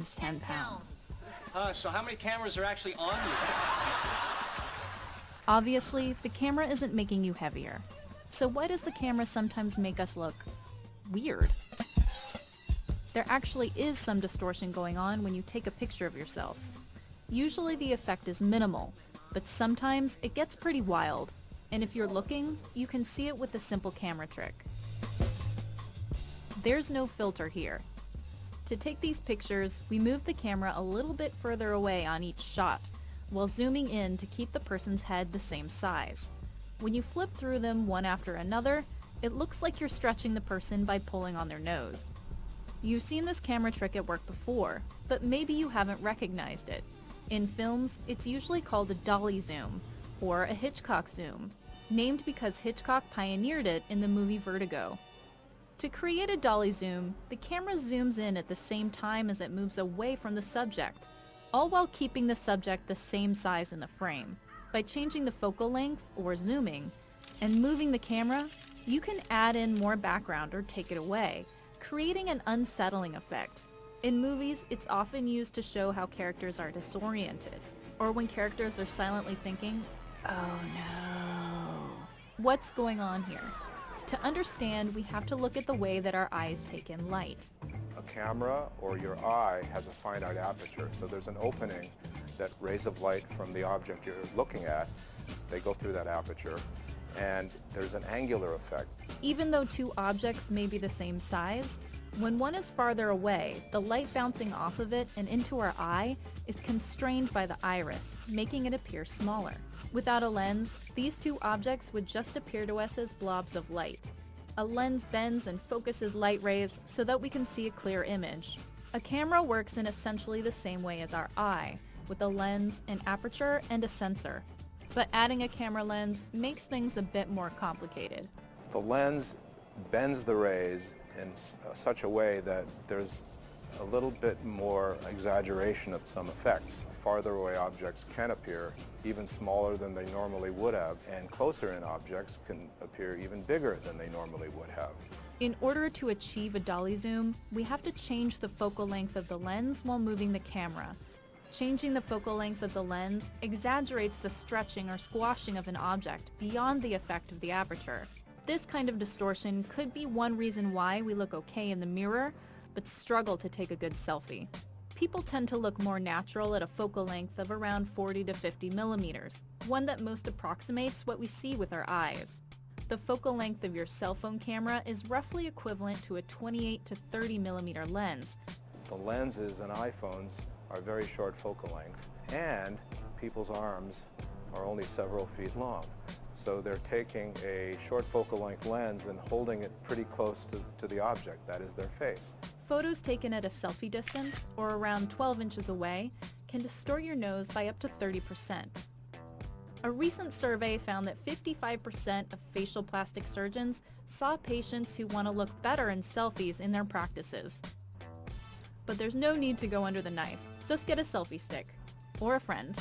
is 10 pounds. So how many cameras are actually on you? Obviously, the camera isn't making you heavier. So why does the camera sometimes make us look weird? There actually is some distortion going on when you take a picture of yourself. Usually the effect is minimal, but sometimes it gets pretty wild. And if you're looking, you can see it with a simple camera trick. There's no filter here. To take these pictures, we move the camera a little bit further away on each shot, while zooming in to keep the person's head the same size. When you flip through them one after another, it looks like you're stretching the person by pulling on their nose. You've seen this camera trick at work before, but maybe you haven't recognized it. In films, it's usually called a dolly zoom, or a Hitchcock zoom, named because Hitchcock pioneered it in the movie Vertigo. To create a dolly zoom, the camera zooms in at the same time as it moves away from the subject, all while keeping the subject the same size in the frame. By changing the focal length, or zooming, and moving the camera, you can add in more background or take it away, creating an unsettling effect. In movies, it's often used to show how characters are disoriented, or when characters are silently thinking, "Oh no, what's going on here?" To understand, we have to look at the way that our eyes take in light. A camera or your eye has a finite aperture, so there's an opening that rays of light from the object you're looking at, they go through that aperture, and there's an angular effect. Even though two objects may be the same size, when one is farther away, the light bouncing off of it and into our eye is constrained by the iris, making it appear smaller. Without a lens, these two objects would just appear to us as blobs of light. A lens bends and focuses light rays so that we can see a clear image. A camera works in essentially the same way as our eye, with a lens, an aperture, and a sensor. But adding a camera lens makes things a bit more complicated. The lens bends the rays in such a way that there's a little bit more exaggeration of some effects. Farther away objects can appear even smaller than they normally would have, and closer in objects can appear even bigger than they normally would have. In order to achieve a dolly zoom, we have to change the focal length of the lens while moving the camera. Changing the focal length of the lens exaggerates the stretching or squashing of an object beyond the effect of the aperture. This kind of distortion could be one reason why we look okay in the mirror, but struggle to take a good selfie. People tend to look more natural at a focal length of around 40 to 50 millimeters, one that most approximates what we see with our eyes. The focal length of your cell phone camera is roughly equivalent to a 28 to 30 millimeter lens. The lenses in iPhones are very short focal length, and people's arms are only several feet long. So they're taking a short focal length lens and holding it pretty close to the object, that is their face. Photos taken at a selfie distance, or around 12 inches away, can distort your nose by up to 30%. A recent survey found that 55% of facial plastic surgeons saw patients who want to look better in selfies in their practices. But there's no need to go under the knife. Just get a selfie stick, or a friend.